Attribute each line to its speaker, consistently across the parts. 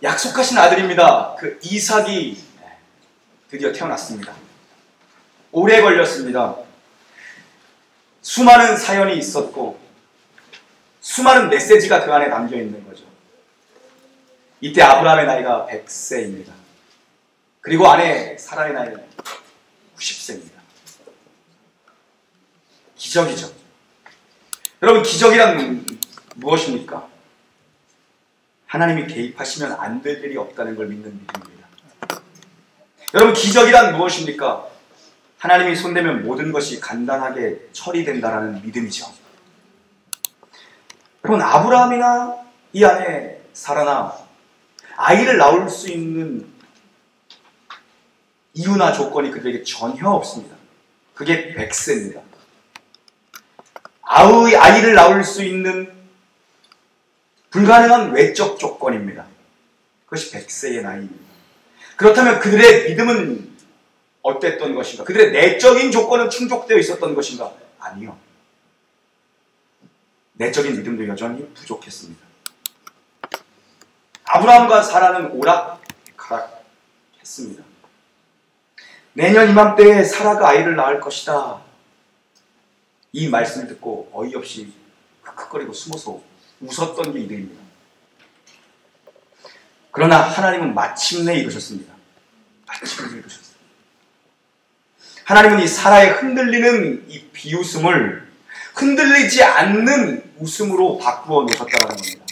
Speaker 1: 약속하신 아들입니다. 그 이삭이 드디어 태어났습니다. 오래 걸렸습니다. 수많은 사연이 있었고 수많은 메시지가 그 안에 담겨 있는 거죠. 이때 아브라함의 나이가 100세입니다. 그리고 아내 사라의 나이는 90세입니다. 기적이죠. 여러분, 기적이란 무엇입니까? 하나님이 개입하시면 안 될 일이 없다는 걸 믿는 믿음입니다. 여러분, 기적이란 무엇입니까? 하나님이 손대면 모든 것이 간단하게 처리된다는 믿음이죠. 여러분, 아브라함이나 이 아내 사라나 아이를 낳을 수 있는 이유나 조건이 그들에게 전혀 없습니다. 그게 100세입니다. 아이를 낳을 수 있는 불가능한 외적 조건입니다. 그것이 100세의 나이입니다. 그렇다면 그들의 믿음은 어땠던 것인가? 그들의 내적인 조건은 충족되어 있었던 것인가? 아니요. 내적인 믿음도 여전히 부족했습니다. 아브라함과 사라는 오락가락했습니다. 내년 이맘때에 사라가 아이를 낳을 것이다. 이 말씀을 듣고 어이없이 흑흑거리고 숨어서 웃었던 게 이들입니다. 그러나 하나님은 마침내 이루셨습니다. 마침내 이루셨습니다. 하나님은 이 사라의 흔들리는 이 비웃음을 흔들리지 않는 웃음으로 바꾸어 놓으셨다는 겁니다.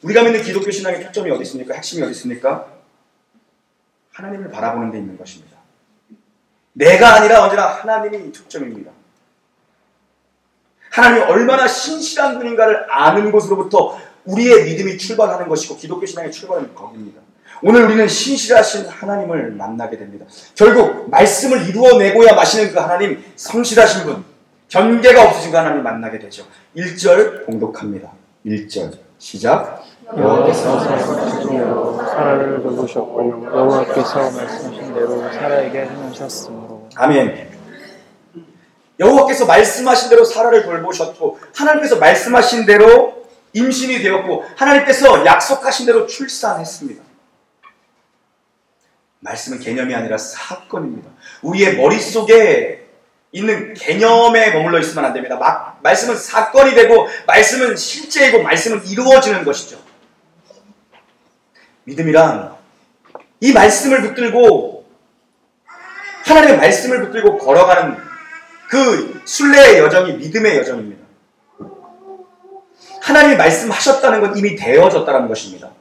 Speaker 1: 우리가 믿는 기독교 신앙의 초점이 어디 있습니까? 핵심이 어디 있습니까? 하나님을 바라보는 데 있는 것입니다. 내가 아니라 언제나 하나님이 초점입니다. 하나님이 얼마나 신실한 분인가를 아는 곳으로부터 우리의 믿음이 출발하는 것이고 기독교 신앙의 출발은 거기입니다. 오늘 우리는 신실하신 하나님을 만나게 됩니다. 결국 말씀을 이루어내고야 마시는 그 하나님, 성실하신 분, 경계가 없으신 그 하나님을 만나게 되죠. 1절 봉독합니다. 1절 시작.
Speaker 2: 여호와께서 말씀하시기로 사라를 돌보셨고 여호와께서 말씀하신 대로 사라에게 행하셨으므로.
Speaker 1: 아멘. 여호와께서 말씀하신 대로 사라를 돌보셨고 하나님께서 말씀하신 대로 임신이 되었고 하나님께서 약속하신 대로 출산했습니다. 말씀은 개념이 아니라 사건입니다. 우리의 머릿속에 있는 개념에 머물러 있으면 안 됩니다. 말씀은 사건이 되고 말씀은 실제이고 말씀은 이루어지는 것이죠. 믿음이란 이 말씀을 붙들고 하나님의 말씀을 붙들고 걸어가는 그 순례의 여정이 믿음의 여정입니다. 하나님이 말씀하셨다는 건 이미 되어졌다는 것입니다.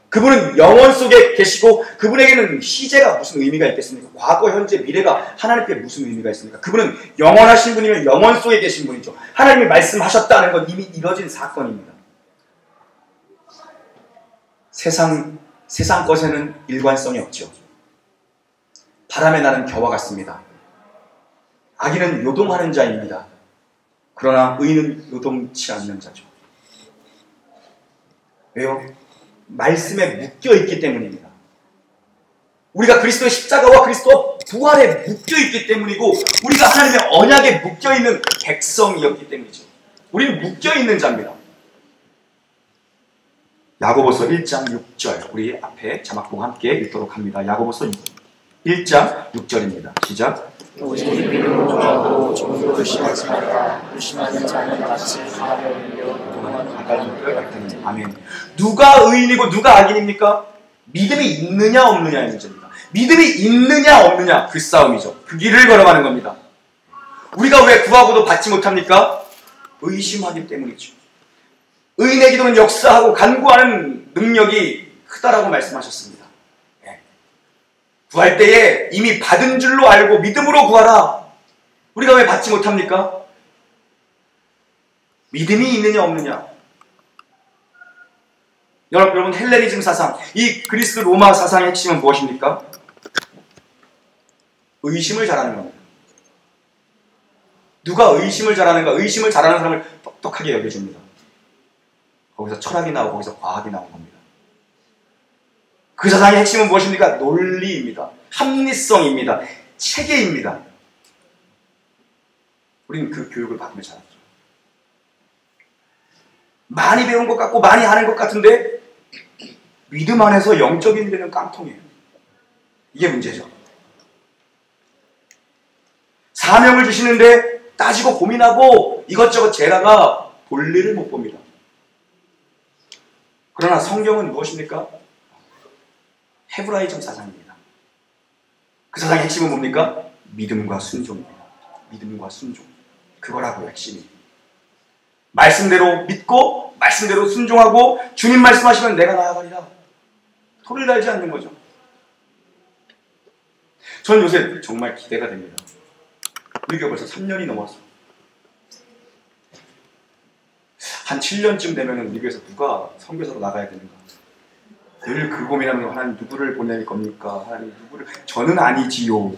Speaker 1: 그분은 영원 속에 계시고 그분에게는 시제가 무슨 의미가 있겠습니까? 과거, 현재, 미래가 하나님께 무슨 의미가 있습니까? 그분은 영원하신 분이면 영원 속에 계신 분이죠. 하나님이 말씀하셨다는 건 이미 이뤄진 사건입니다. 세상 것에는 일관성이 없죠. 바람에 나는 겨와 같습니다. 악인은 요동하는 자입니다. 그러나 의인은 요동치 않는 자죠. 왜요? 말씀에 묶여있기 때문입니다. 우리가 그리스도의 십자가와 그리스도 부활에 묶여있기 때문이고 우리가 하나님의 언약에 묶여있는 백성이었기 때문이죠. 우리는 묶여있는 자입니다. 야고보서 1장 6절 우리 앞에 자막봉 함께 읽도록 합니다. 야고보서 1장 6절입니다. 시작.
Speaker 2: 오직 믿음으로 구하고 종교를 심하지 말라. 의심하는 자는 마치 바다에 밀려
Speaker 1: 바다를 같으니. 아멘. 누가 의인이고 누가 악인입니까? 믿음이 있느냐 없느냐의 문제입니다. 믿음이 있느냐 없느냐 그 싸움이죠. 그 길을 걸어가는 겁니다. 우리가 왜 구하고도 받지 못합니까? 의심하기 때문이죠. 의인의 기도는 역사하고 간구하는 능력이 크다라고 말씀하셨습니다. 네. 구할 때에 이미 받은 줄로 알고 믿음으로 구하라. 우리가 왜 받지 못합니까? 믿음이 있느냐 없느냐. 여러분 헬레니즘 사상, 이 그리스 로마 사상의 핵심은 무엇입니까? 의심을 잘하는 겁니다. 누가 의심을 잘하는가? 의심을 잘하는 사람을 똑똑하게 여겨줍니다. 거기서 철학이 나오고 거기서 과학이 나온 겁니다. 그 사상의 핵심은 무엇입니까? 논리입니다. 합리성입니다. 체계입니다. 우리는 그 교육을 받으면 잘하죠. 많이 배운 것 같고 많이 하는 것 같은데 믿음 안에서 영적인 일에는 깡통이에요. 이게 문제죠. 사명을 주시는데 따지고 고민하고 이것저것 재다가 본리를 못 봅니다. 그러나 성경은 무엇입니까? 헤브라이즘 사상입니다. 그 사상의 핵심은 뭡니까? 믿음과 순종입니다. 믿음과 순종. 그거라고요, 핵심이. 말씀대로 믿고 말씀대로 순종하고 주님 말씀하시면 내가 나아가리라. 토를 달지 않는 거죠. 전 요새 정말 기대가 됩니다. 우리가 벌써 3년이 넘었어. 한 7년쯤 되면 우리 교회에서 누가 선교사로 나가야 되는가? 늘 그 고민하면 하나님 누구를 보낼 겁니까? 하나님 누구를? 저는 아니지요.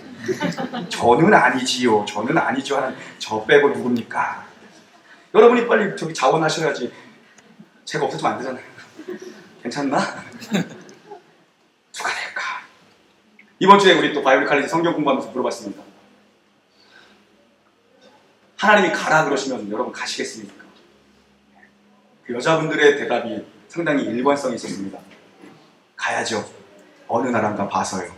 Speaker 1: 저는 아니지요. 저는 아니죠. 하나님 저 빼고 누굽니까? 여러분이 빨리 저기 자원하셔야지. 제가 없어지면 안 되잖아요. 괜찮나? 누가 될까? 이번 주에 우리 또 바이블 칼리지 성경 공부하면서 물어봤습니다. 하나님이 가라 그러시면 여러분 가시겠습니까? 그 여자분들의 대답이 상당히 일관성이 있었습니다. 가야죠. 어느 나라인가 봐서요.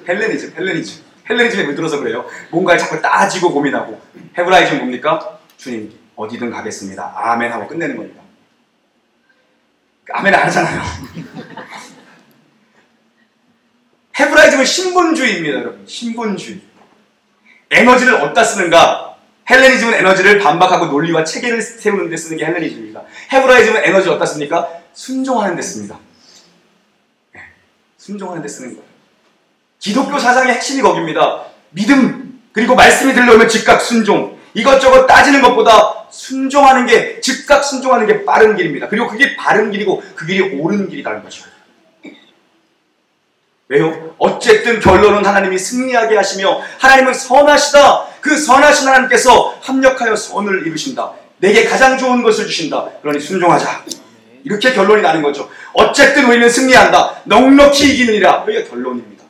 Speaker 1: 헬레니즘에 물들어서 그래요. 뭔가를 자꾸 따지고 고민하고. 헤브라이즘 뭡니까? 주님 어디든 가겠습니다. 아멘 하고 끝내는 겁니다. 아멘 안 하잖아요. 헤브라이즘은 신분주의입니다, 여러분. 신분주의. 에너지를 어디다 쓰는가? 헬레니즘은 에너지를 반박하고 논리와 체계를 세우는 데 쓰는 게 헬레니즘입니다. 헤브라이즘은 에너지를 어디다 씁니까? 순종하는 데 씁니다. 네, 순종하는 데 쓰는 거예요. 기독교 사상의 핵심이 거기입니다. 믿음, 그리고 말씀이 들려오면 즉각 순종. 이것저것 따지는 것보다 순종하는 게, 즉각 순종하는 게 빠른 길입니다. 그리고 그게 바른 길이고 그 길이 옳은 길이라는 거죠. 왜요? 어쨌든 결론은 하나님이 승리하게 하시며 하나님은 선하시다. 그 선하신 하나님께서 합력하여 선을 이루신다. 내게 가장 좋은 것을 주신다. 그러니 순종하자. 이렇게 결론이 나는 거죠. 어쨌든 우리는 승리한다. 넉넉히 이기느니라. 여기가 결론입니다.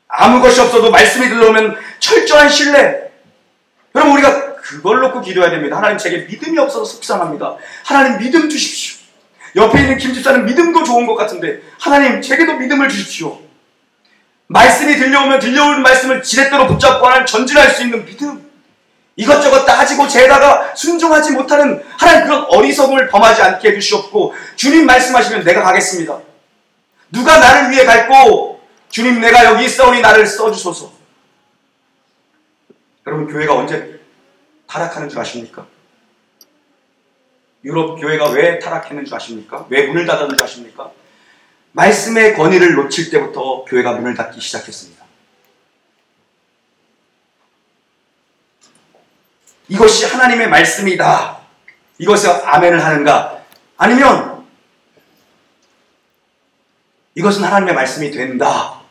Speaker 1: 아무 것이 없어도 말씀이 들려오면 철저한 신뢰. 여러분 우리가 그걸 놓고 기도해야 됩니다. 하나님 제게 믿음이 없어서 속상합니다. 하나님 믿음 주십시오. 옆에 있는 김 집사는 믿음도 좋은 것 같은데 하나님 제게도 믿음을 주십시오. 말씀이 들려오면 들려오는 말씀을 지렛대로 붙잡고 하나님 전진할 수 있는 믿음. 이것저것 따지고 재다가 순종하지 못하는 하나님 그런 어리석음을 범하지 않게 해주시옵고 주님 말씀하시면 내가 가겠습니다. 누가 나를 위해 갈고 주님 내가 여기 있사오니 나를 써주소서. 여러분 교회가 언제 타락하는 줄 아십니까? 유럽 교회가 왜 타락했는 줄 아십니까? 왜 문을 닫았는 줄 아십니까? 말씀의 권위를 놓칠 때부터 교회가 문을 닫기 시작했습니다. 이것이 하나님의 말씀이다. 이것에 아멘을 하는가? 아니면 이것은 하나님의 말씀이 된다.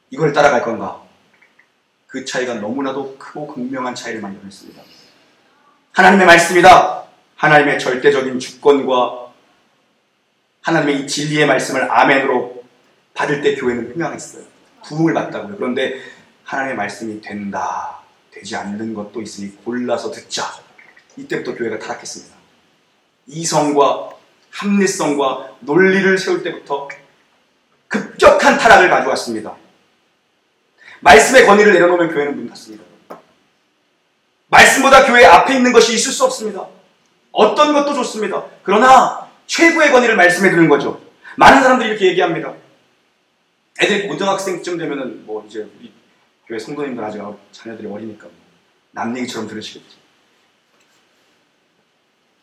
Speaker 1: 이걸 따라갈 건가? 그 차이가 너무나도 크고 극명한 차이를 만들어냈습니다. 하나님의 말씀이다. 하나님의 절대적인 주권과 하나님의 이 진리의 말씀을 아멘으로 받을 때 교회는 흥황했어요. 부흥을 받다고요. 그런데 하나님의 말씀이 된다. 되지 않는 것도 있으니 골라서 듣자. 이때부터 교회가 타락했습니다. 이성과 합리성과 논리를 세울 때부터 급격한 타락을 가져왔습니다. 말씀의 권위를 내려놓으면 교회는 문 닫습니다. 말씀보다 교회 앞에 있는 것이 있을 수 없습니다. 어떤 것도 좋습니다. 그러나 최고의 권위를 말씀해 두는 거죠. 많은 사람들이 이렇게 얘기합니다. 애들이 고등학생쯤 되면은 뭐 이제 우리 교회 성도님들 아직 자녀들이 어리니까 남 얘기처럼 들으시겠지.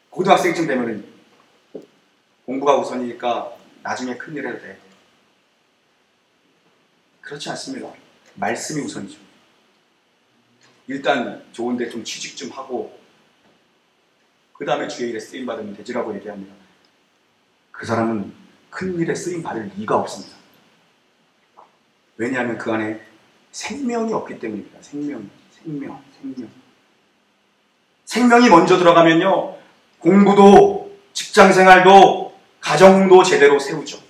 Speaker 1: 고등학생쯤 되면은 공부가 우선이니까 나중에 큰일 해도 돼. 그렇지 않습니다. 말씀이 우선이죠. 일단 좋은데 좀 취직 좀 하고 그 다음에 주의 일에 쓰임받으면 되지라고 얘기합니다. 그 사람은 큰 일에 쓰임받을 리가 없습니다. 왜냐하면 그 안에 생명이 없기 때문입니다. 생명이 먼저 들어가면요 공부도 직장생활도 가정도 제대로 세우죠.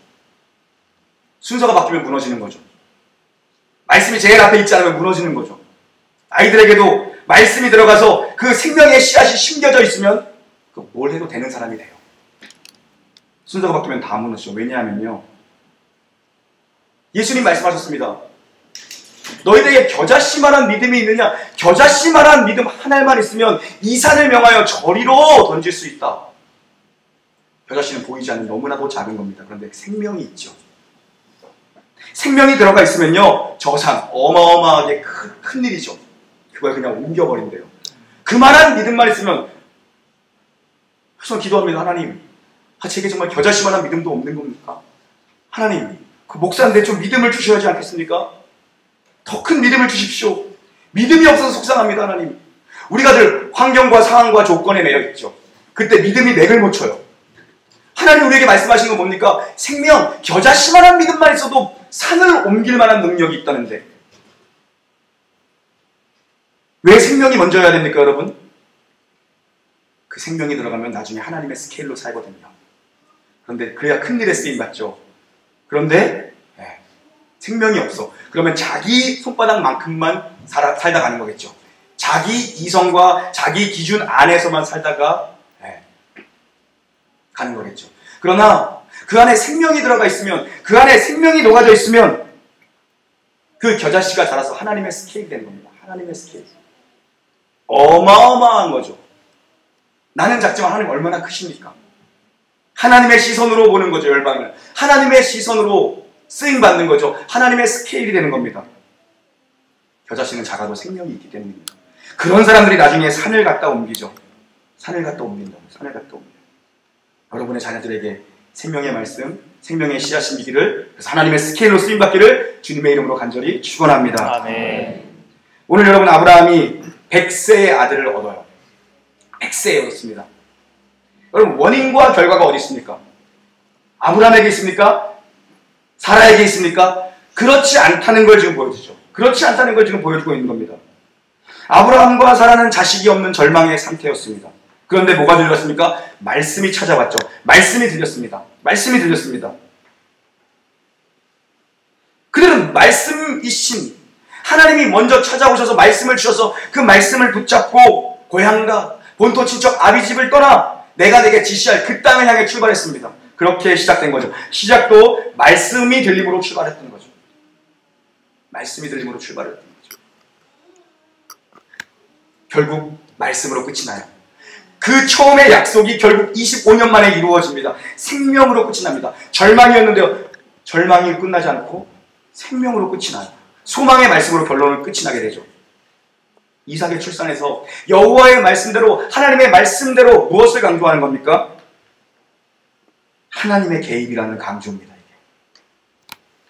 Speaker 1: 순서가 바뀌면 무너지는 거죠. 말씀이 제일 앞에 있지 않으면 무너지는 거죠. 아이들에게도 말씀이 들어가서 그 생명의 씨앗이 심겨져 있으면 뭘 해도 되는 사람이 돼요. 순서가 바뀌면 다 무너지죠. 왜냐하면요, 예수님 말씀하셨습니다. 너희들에게 겨자씨만한 믿음이 있느냐? 겨자씨만한 믿음 하나만 있으면 이 산을 명하여 저리로 던질 수 있다. 겨자씨는 보이지 않는 너무나도 작은 겁니다. 그런데 생명이 있죠. 생명이 들어가 있으면요, 저 산 어마어마하게 큰 일이죠. 그걸 그냥 옮겨버린대요. 그만한 믿음만 있으면, 그래서 기도합니다. 하나님, 제게 정말 겨자씨만한 믿음도 없는 겁니까? 하나님, 그 목사인데 좀 믿음을 주셔야 하지 않겠습니까? 더 큰 믿음을 주십시오. 믿음이 없어서 속상합니다. 하나님, 우리가 늘 환경과 상황과 조건에 매여 있죠. 그때 믿음이 맥을 못 쳐요. 하나님 우리에게 말씀하시는 건 뭡니까? 생명, 겨자씨만한 믿음만 있어도 산을 옮길 만한 능력이 있다는데 왜 생명이 먼저여야 됩니까, 여러분? 그 생명이 들어가면 나중에 하나님의 스케일로 살거든요. 그런데 그래야 큰 일에 쓰임받죠. 그런데 생명이 없어. 그러면 자기 손바닥만큼만 살다 가는 거겠죠. 자기 이성과 자기 기준 안에서만 살다가 가는 거겠죠. 그러나 그 안에 생명이 들어가 있으면, 그 안에 생명이 녹아져 있으면 그 겨자씨가 자라서 하나님의 스케일이 되는 겁니다. 하나님의 스케일. 어마어마한 거죠. 나는 작지만 하나님 얼마나 크십니까? 하나님의 시선으로 보는 거죠, 열방을. 하나님의 시선으로 쓰임받는 거죠. 하나님의 스케일이 되는 겁니다. 겨자씨는 작아도 생명이 있기 때문입니다. 그런 사람들이 나중에 산을 갖다 옮기죠. 산을 갖다 옮긴다고. 산을 갖다 옮겨요. 여러분의 자녀들에게 생명의 말씀, 생명의 씨앗이 있기를, 그래서 하나님의 스케일로 쓰임받기를 주님의 이름으로 간절히 축원합니다.
Speaker 2: 아멘.
Speaker 1: 오늘 여러분, 아브라함이 100세의 아들을 얻어요. 100세에 얻었습니다. 여러분, 원인과 결과가 어디 있습니까? 아브라함에게 있습니까? 사라에게 있습니까? 그렇지 않다는 걸 지금 보여주죠. 그렇지 않다는 걸 지금 보여주고 있는 겁니다. 아브라함과 사라는 자식이 없는 절망의 상태였습니다. 그런데 뭐가 들렸습니까? 말씀이 찾아왔죠. 말씀이 들렸습니다. 말씀이 들렸습니다. 그들은 말씀이신 하나님이 먼저 찾아오셔서 말씀을 주셔서 그 말씀을 붙잡고 고향과 본토 친척 아비집을 떠나 내가 내게 지시할 그 땅을 향해 출발했습니다. 그렇게 시작된 거죠. 시작도 말씀이 들림으로 출발했던 거죠. 말씀이 들림으로 출발했던 거죠. 결국 말씀으로 끝이 나요. 그 처음의 약속이 결국 25년 만에 이루어집니다. 생명으로 끝이 납니다. 절망이었는데요, 절망이 끝나지 않고 생명으로 끝이 나요. 소망의 말씀으로 결론을 끝이 나게 되죠. 이삭의 출산에서 여호와의 말씀대로, 하나님의 말씀대로 무엇을 강조하는 겁니까? 하나님의 개입이라는 강조입니다. 이게.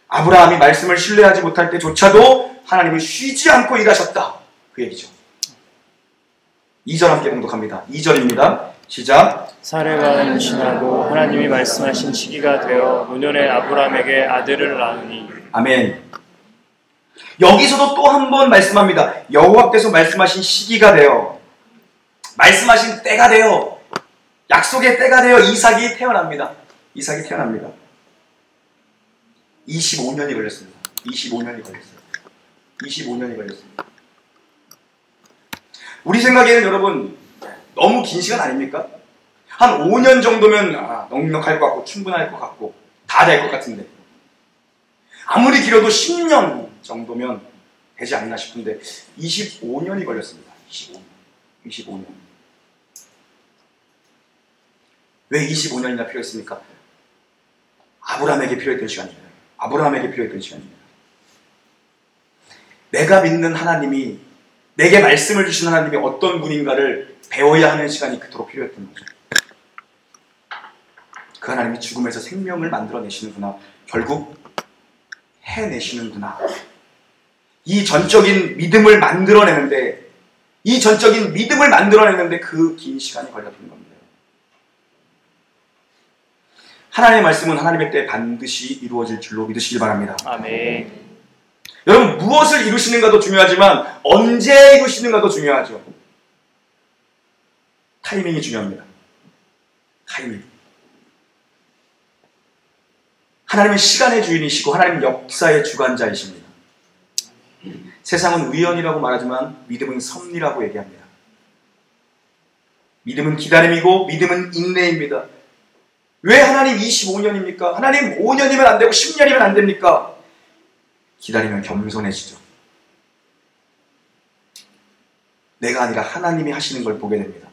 Speaker 1: 아브라함이 말씀을 신뢰하지 못할 때조차도 하나님은 쉬지 않고 일하셨다, 그 얘기죠. 2절 함께 봉독합니다. 2절입니다. 시작.
Speaker 2: 사례가 지나고 하나님이 말씀하신 시기가 되어 노년의 아브라함에게 아들을 낳으니.
Speaker 1: 아멘. 여기서도 또 한 번 말씀합니다. 여호와께서 말씀하신 시기가 되어, 말씀하신 때가 되어, 약속의 때가 되어 이삭이 태어납니다. 이삭이 태어납니다. 25년이 걸렸습니다. 25년이 걸렸어요. 25년이 걸렸습니다. 우리 생각에는 여러분 너무 긴 시간 아닙니까? 한 5년 정도면 넉넉할 것 같고 충분할 것 같고 다 될 것 같은데, 아무리 길어도 10년 정도면 되지 않나 싶은데 25년이 걸렸습니다. 25년. 왜 25년이나 필요했습니까? 아브라함에게 필요했던 시간입니다. 아브라함에게 필요했던 시간입니다. 내가 믿는 하나님이, 내게 말씀을 주신 하나님이 어떤 분인가를 배워야 하는 시간이 그토록 필요했던 거죠. 그 하나님이 죽음에서 생명을 만들어내시는구나, 결국 해내시는구나, 이 전적인 믿음을 만들어내는데, 그 긴 시간이 걸렸던 겁니다. 하나님의 말씀은 하나님의 때에 반드시 이루어질 줄로 믿으시길 바랍니다.
Speaker 2: 아멘.
Speaker 1: 여러분, 무엇을 이루시는가도 중요하지만 언제 이루시는가도 중요하죠. 타이밍이 중요합니다. 타이밍. 하나님은 시간의 주인이시고 하나님은 역사의 주관자이십니다. 세상은 우연이라고 말하지만 믿음은 섭리라고 얘기합니다. 믿음은 기다림이고 믿음은 인내입니다. 왜 하나님 25년입니까? 하나님 5년이면 안 되고 10년이면 안 됩니까? 기다리면 겸손해지죠. 내가 아니라 하나님이 하시는 걸 보게 됩니다.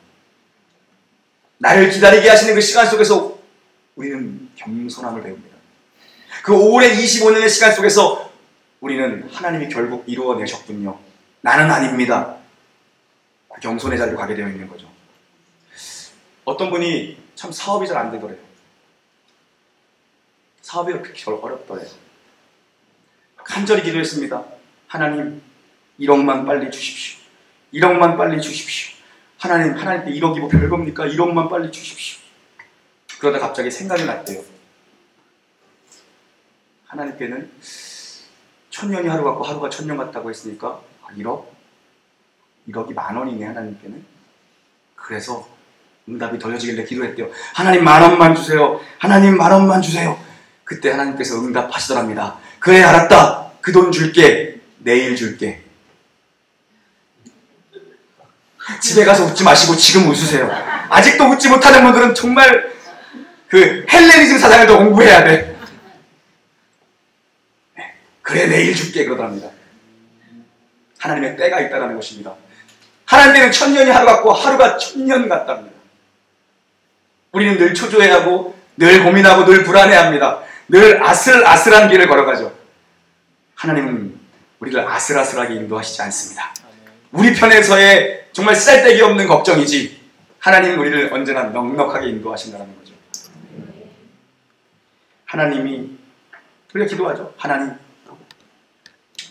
Speaker 1: 나를 기다리게 하시는 그 시간 속에서 우리는 겸손함을 배웁니다. 그 오랜 25년의 시간 속에서 우리는 하나님이 결국 이루어내셨군요. 나는 아닙니다. 그 겸손의 자리로 가게 되어 있는 거죠. 어떤 분이 참 사업이 잘 안 되더래요. 사업이 그렇게 어렵더래요. 간절히 기도했습니다. 하나님 1억만 빨리 주십시오. 1억만 빨리 주십시오. 하나님께 1억이 뭐 별겁니까? 1억만 빨리 주십시오. 그러다 갑자기 생각이 났대요. 하나님께는 1000년이 하루 같고 하루가 1000년 같다고 했으니까 1억? 1억이 10,000원이네 하나님께는. 그래서 응답이 더해지길래 기도했대요. 하나님 10,000원만 주세요. 하나님 10,000원만 주세요. 그때 하나님께서 응답하시더랍니다. 그래 알았다. 그 돈 줄게. 내일 줄게. 집에 가서 웃지 마시고 지금 웃으세요. 아직도 웃지 못하는 분들은 정말 그 헬레니즘 사상을 더 공부해야 돼. 그래 내일 줄게 그러답니다. 하나님의 때가 있다는 것입니다. 하나님께는 1000년이 하루 같고 하루가 1000년 같답니다. 우리는 늘 초조해하고 늘 고민하고 늘 불안해합니다. 늘 아슬아슬한 길을 걸어가죠. 하나님은 우리를 아슬아슬하게 인도하시지 않습니다. 우리 편에서의 정말 쓸데기 없는 걱정이지 하나님은 우리를 언제나 넉넉하게 인도하신다는 거죠. 하나님이 우리가 기도하죠. 하나님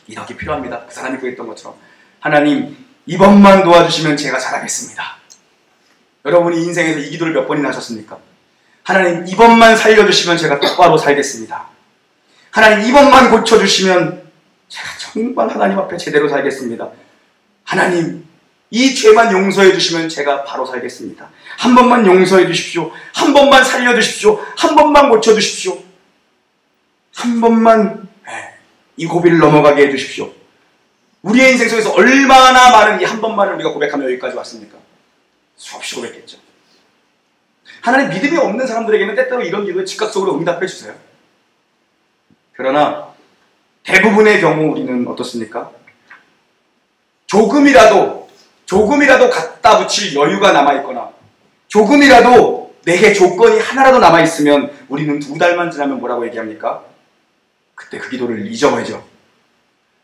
Speaker 1: 1억이 필요합니다. 그 사람이 그랬던 것처럼 하나님 이번만 도와주시면 제가 잘하겠습니다. 여러분이 인생에서 이 기도를 몇 번이나 하셨습니까? 하나님 이번만 살려주시면 제가 똑바로 살겠습니다. 하나님 이번만 고쳐주시면 제가 정말 하나님 앞에 제대로 살겠습니다. 하나님 이 죄만 용서해 주시면 제가 바로 살겠습니다. 한 번만 용서해 주십시오. 한 번만 살려주십시오. 한 번만 고쳐주십시오. 한 번만 이 고비를 넘어가게 해주십시오. 우리의 인생 속에서 얼마나 많은 이 한 번만을 우리가 고백하며 여기까지 왔습니까? 수없이 고백했죠. 하나님 믿음이 없는 사람들에게는 때때로 이런 기도에 즉각적으로 응답해 주세요. 그러나 대부분의 경우 우리는 어떻습니까? 조금이라도 갖다 붙일 여유가 남아있거나 조금이라도 내게 조건이 하나라도 남아있으면 우리는 2달만 지나면 뭐라고 얘기합니까? 그때 그 기도를 잊어버리죠.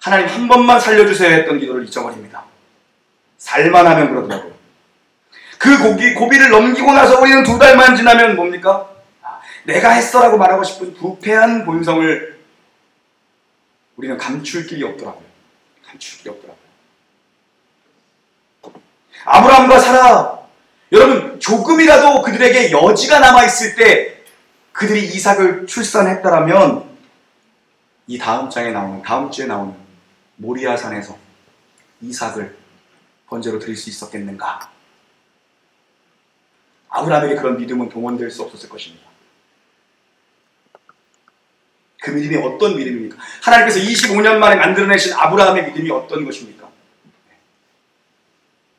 Speaker 1: 하나님 한 번만 살려주세요 했던 기도를 잊어버립니다. 살만하면 그러더라고요. 그 고비를 넘기고 나서 우리는 2달만 지나면 뭡니까? 내가 했어라고 말하고 싶은 부패한 본성을 우리는 감출 길이 없더라고요. 아브라함과 사라, 여러분 조금이라도 그들에게 여지가 남아있을 때 그들이 이삭을 출산했다라면 이 다음 주에 나오는 모리아산에서 이삭을 번제로 드릴 수 있었겠는가? 아브라함에게 그런 믿음은 동원될 수 없었을 것입니다. 그 믿음이 어떤 믿음입니까? 하나님께서 25년 만에 만들어내신 아브라함의 믿음이 어떤 것입니까?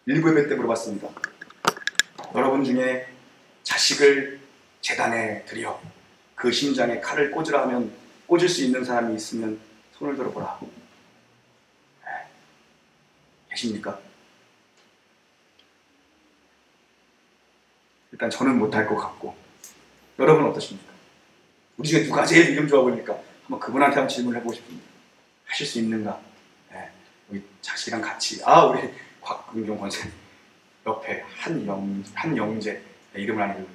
Speaker 1: 일부 예배 때 물어봤습니다. 여러분 중에 자식을 제단에 드려 그 심장에 칼을 꽂으라 하면 꽂을 수 있는 사람이 있으면 손을 들어보라. 계십니까? 일단 저는 못할 것 같고 여러분 어떠십니까? 우리 중에 누가 제일 믿음 좋아 보입니까? 한번 그분한테 한번 질문을 해보고 싶습니다. 하실 수 있는가? 우리 자식이랑 같이 우리 곽근경 권사님 옆에 한영재 이름을 안 읽는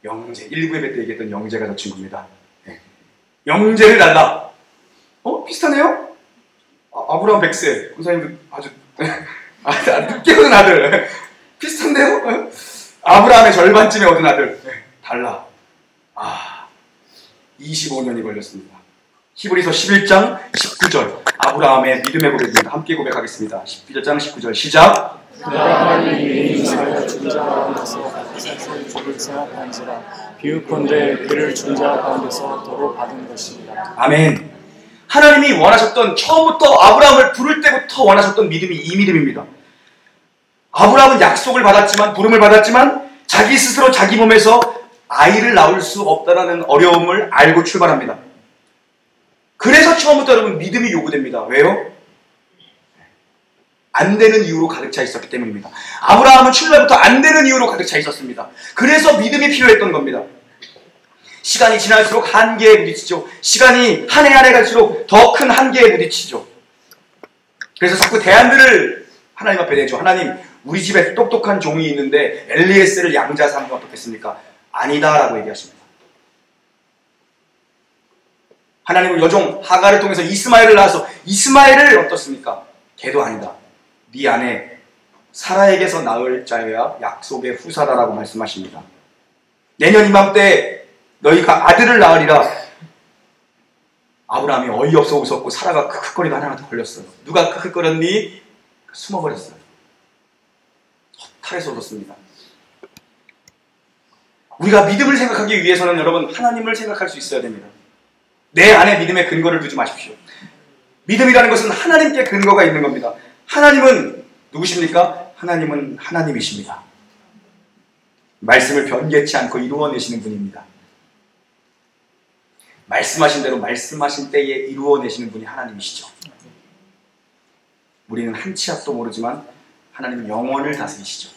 Speaker 1: 영재 19예배 때 얘기했던 영재가 저 친구입니다. 영재를 달라. 비슷하네요? 아브라함 100세 권사님도 아주 늦게 얻은 아들 비슷한데요? 아브라함의 절반쯤에 얻은 아들 달라. 25년이 걸렸습니다. 히브리서 11장 19절 아브라함의 믿음의 고백입니다. 함께 고백하겠습니다. 11장 19절 시작.
Speaker 2: 아브라함이 이삭을 준 자 가운데서 사실 주를 생각한지라 비유컨대 그를 준 자 가운데서 도로 받은 것이니라.
Speaker 1: 아멘. 하나님이 원하셨던 처음부터 아브라함을 부를 때부터 원하셨던 믿음이 이 믿음입니다. 아브라함은 약속을 받았지만 부름을 받았지만 자기 스스로 자기 몸에서 아이를 낳을 수 없다라는 어려움을 알고 출발합니다. 그래서 처음부터 여러분 믿음이 요구됩니다. 왜요? 안 되는 이유로 가득 차 있었기 때문입니다. 아브라함은 출발부터 안 되는 이유로 가득 차 있었습니다. 그래서 믿음이 필요했던 겁니다. 시간이 지날수록 한계에 부딪히죠. 시간이 한 해 한 해 갈수록 더 큰 한계에 부딪히죠. 그래서 자꾸 대안들을 하나님 앞에 내죠. 하나님, 우리 집에 똑똑한 종이 있는데 엘리에셀을 양자 삼으면 어떻겠습니까? 아니다라고 얘기하십니다. 하나님은 여종 하갈을 통해서 이스마엘을 낳아서 이스마엘을 어떻습니까? 걔도 아니다. 네 안에 사라에게서 낳을 자여야 약속의 후사다라고 말씀하십니다. 내년 이맘때 너희가 아들을 낳으리라. 아브라함이 어이없어 웃었고 사라가 크크거리다 하나한테 걸렸어요. 누가 크크거렸니? 숨어버렸어요. 허탈해서 웃었습니다. 우리가 믿음을 생각하기 위해서는 여러분 하나님을 생각할 수 있어야 됩니다. 내 안에 믿음의 근거를 두지 마십시오. 믿음이라는 것은 하나님께 근거가 있는 겁니다. 하나님은 누구십니까? 하나님은 하나님이십니다. 말씀을 변개치 않고 이루어내시는 분입니다. 말씀하신 대로 말씀하신 때에 이루어내시는 분이 하나님이시죠. 우리는 한 치 앞도 모르지만 하나님은 영원을 다스리시죠.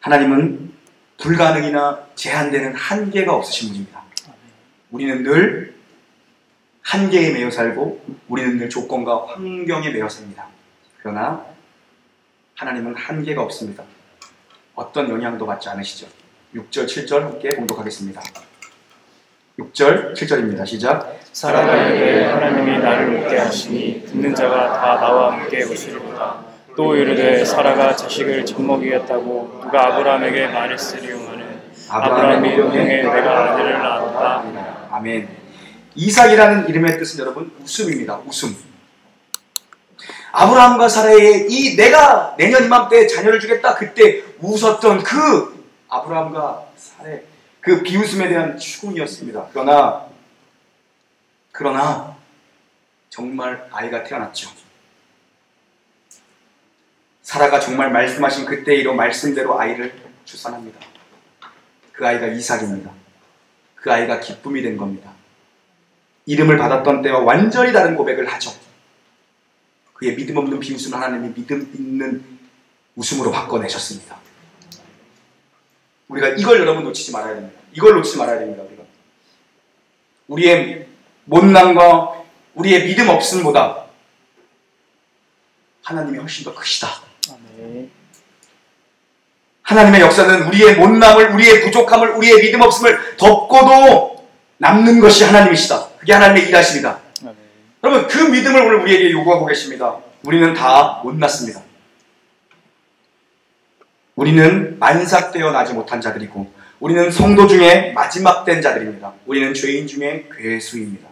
Speaker 1: 하나님은 불가능이나 제한되는 한계가 없으신 분입니다. 우리는 늘 한계에 매여 살고 우리는 늘 조건과 환경에 매여 삽니다. 그러나 하나님은 한계가 없습니다. 어떤 영향도 받지 않으시죠. 6절, 7절 함께 봉독하겠습니다. 6절, 7절입니다. 시작.
Speaker 2: 사라가 이르되 하나님이 나를 웃게 하시니 듣는 자가 다 나와 함께 웃으리로다. 또 이르되 사라가 자식을 젖먹이겠다고 누가 아브라함에게 말했으리오마는 아브라함이 응해 내가 아들을 낳았다.
Speaker 1: 아멘. 이삭이라는 이름의 뜻은 여러분 웃음입니다. 웃음. 아브라함과 사라의 이 내가 내년 이맘때 자녀를 주겠다 그때 웃었던 그 아브라함과 사라의 그 비웃음에 대한 추궁이었습니다. 그러나 정말 아이가 태어났죠. 사라가 정말 말씀하신 그때의 말씀대로 아이를 출산합니다. 그 아이가 이삭입니다. 그 아이가 기쁨이 된 겁니다. 이름을 받았던 때와 완전히 다른 고백을 하죠. 그의 믿음 없는 비웃음을 하나님이 믿음 있는 웃음으로 바꿔내셨습니다. 우리가 이걸 여러분 놓치지 말아야 됩니다. 이걸 놓치지 말아야 됩니다. 우리의 못남과 우리의 믿음 없음보다 하나님이 훨씬 더 크시다. 하나님의 역사는 우리의 못남을, 우리의 부족함을, 우리의 믿음 없음을 덮고도 남는 것이 하나님이시다. 그게 하나님의 일하십니다. 여러분 그 믿음을 오늘 우리에게 요구하고 계십니다. 우리는 다 못났습니다. 우리는 만삭되어 나지 못한 자들이고 우리는 성도 중에 마지막 된 자들입니다. 우리는 죄인 중에 괴수입니다.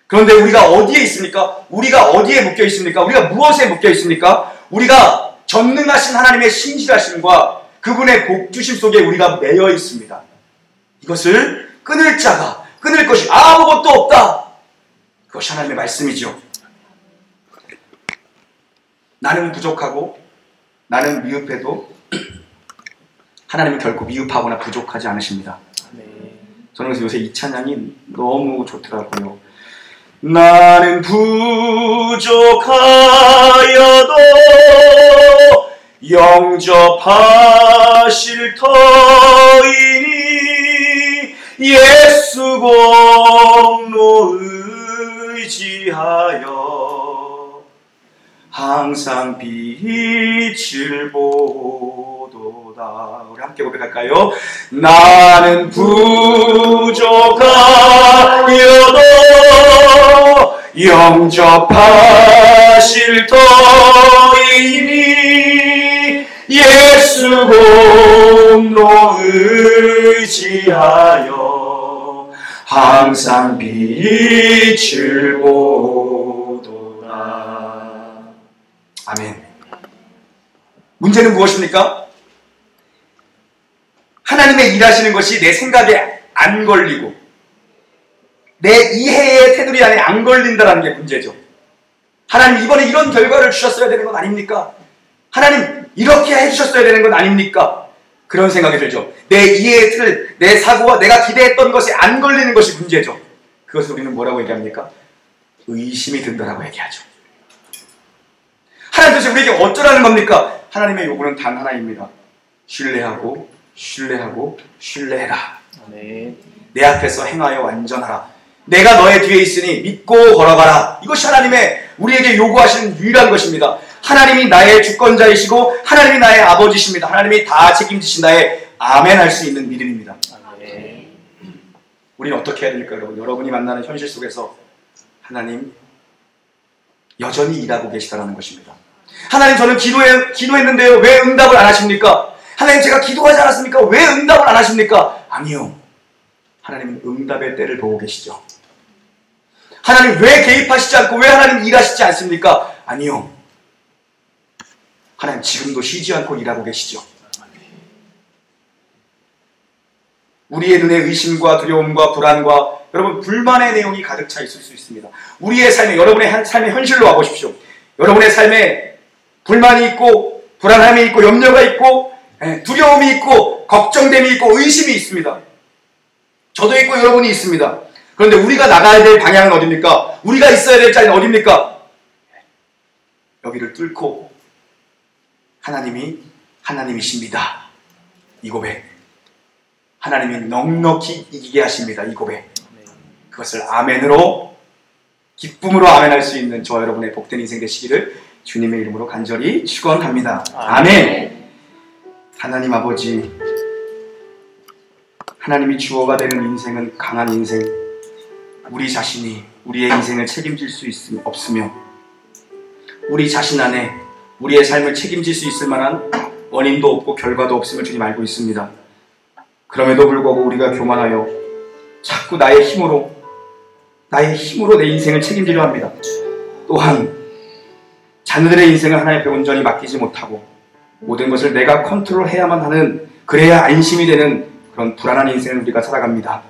Speaker 1: 그런데 우리가 어디에 있습니까? 우리가 어디에 묶여 있습니까? 우리가 무엇에 묶여 있습니까? 우리가 전능하신 하나님의 신실하심과 그분의 복주심 속에 우리가 매여 있습니다. 이것을 끊을 자가 끊을 것이 아무것도 없다. 그것이 하나님의 말씀이죠. 나는 부족하고 나는 미흡해도 하나님은 결코 미흡하거나 부족하지 않으십니다. 저는 그래서 요새 이 찬양이 너무 좋더라고요. 나는 부족하여도 영접하실 터이니 예수 공로 의지하여 항상 빛을 보도다. 우리 함께 고백할까요? 나는 부족하여도 영접하실 터이니 예수 공로 의지하여 항상 빛을 보도다. 아멘. 문제는 무엇입니까? 하나님의 일하시는 것이 내 생각에 안 걸리고 내 이해의 테두리 안에 안 걸린다는 게 문제죠. 하나님 이번에 이런 결과를 주셨어야 되는 건 아닙니까? 하나님 이렇게 해주셨어야 되는 건 아닙니까? 그런 생각이 들죠. 내 이해의 틀, 내 사고와 내가 기대했던 것에 안 걸리는 것이 문제죠. 그것을 우리는 뭐라고 얘기합니까? 의심이 든다라고 얘기하죠. 하나님 도대체 우리에게 어쩌라는 겁니까? 하나님의 요구는 단 하나입니다. 신뢰하고 신뢰하고 신뢰해라.
Speaker 2: 아멘.
Speaker 1: 내 앞에서 행하여 완전하라. 내가 너의 뒤에 있으니 믿고 걸어가라. 이것이 하나님의 우리에게 요구하시는 유일한 것입니다. 하나님이 나의 주권자이시고 하나님이 나의 아버지십니다. 하나님이 다 책임지신다에 아멘 할 수 있는 믿음입니다.
Speaker 2: 아멘.
Speaker 1: 우리는 어떻게 해야 될까요, 여러분? 여러분이 만나는 현실 속에서 하나님 여전히 일하고 계시다는 것입니다. 하나님, 저는 기도했는데요, 왜 응답을 안 하십니까? 하나님, 제가 기도하지 않았습니까? 왜 응답을 안 하십니까? 아니요. 하나님은 응답의 때를 보고 계시죠. 하나님, 왜 개입하시지 않고 왜 하나님 일하시지 않습니까? 아니요. 하나님 지금도 쉬지 않고 일하고 계시죠. 우리의 눈에 의심과 두려움과 불안과 여러분 불만의 내용이 가득 차 있을 수 있습니다. 우리의 삶에, 여러분의 삶의 현실로 와보십시오. 여러분의 삶에 불만이 있고 불안함이 있고 염려가 있고 두려움이 있고 걱정됨이 있고 의심이 있습니다. 저도 있고 여러분이 있습니다. 그런데 우리가 나가야 될 방향은 어딥니까? 우리가 있어야 될 자리는 어딥니까? 여기를 뚫고 하나님이십니다. 이 고백. 하나님이 넉넉히 이기게 하십니다. 이 고백. 그것을 아멘으로, 기쁨으로 아멘할 수 있는 저와 여러분의 복된 인생 되시기를 주님의 이름으로 간절히 축원합니다. 아멘. 하나님 아버지, 하나님이 주어가 되는 인생은 강한 인생, 우리 자신이 우리의 인생을 책임질 수 없으며 우리 자신 안에 우리의 삶을 책임질 수 있을 만한 원인도 없고 결과도 없음을 주님 알고 있습니다. 그럼에도 불구하고 우리가 교만하여 자꾸 나의 힘으로 내 인생을 책임지려 합니다. 또한 자녀들의 인생을 하나님께 온전히 맡기지 못하고 모든 것을 내가 컨트롤해야만 하는, 그래야 안심이 되는 그런 불안한 인생을 우리가 살아갑니다.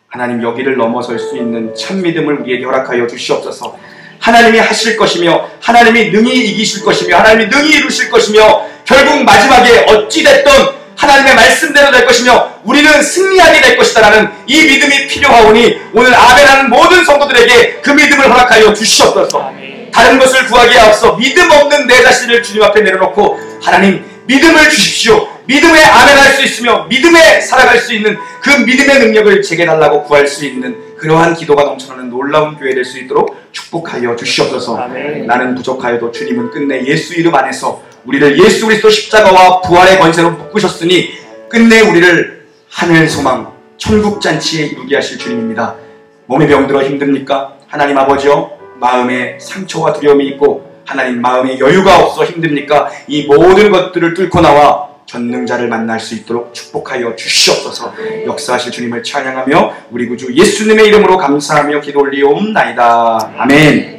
Speaker 1: 하나님, 여기를 넘어설 수 있는 참 믿음을 우리에게 허락하여 주시옵소서. 하나님이 하실 것이며 하나님이 능히 이기실 것이며 하나님이 능히 이루실 것이며 결국 마지막에 어찌됐든 하나님의 말씀대로 될 것이며 우리는 승리하게 될 것이다라는 이 믿음이 필요하오니 오늘 아멘하는 모든 성도들에게 그 믿음을 허락하여 주시옵소서. 아멘. 다른 것을 구하기에 앞서 믿음 없는 내 자신을 주님 앞에 내려놓고 하나님 믿음을 주십시오. 믿음에 아멘할 수 있으며 믿음에 살아갈 수 있는 그 믿음의 능력을 제게 달라고 구할 수 있는 그러한 기도가 넘쳐나는 놀라운 교회 될 수 있도록 축복하여 주시옵소서. 아멘. 나는 부족하여도 주님은 끝내 예수 이름 안에서 우리를 예수 그리스도 십자가와 부활의 권세로 묶으셨으니 끝내 우리를 하늘 소망 천국 잔치에 이루게 하실 주님입니다. 몸에 병들어 힘듭니까? 하나님 아버지여, 마음에 상처와 두려움이 있고 하나님 마음에 여유가 없어 힘듭니까? 이 모든 것들을 뚫고 나와 전능자를 만날 수 있도록 축복하여 주시옵소서. 역사하실 주님을 찬양하며 우리 구주 예수님의 이름으로 감사하며 기도 올리옵나이다. 아멘.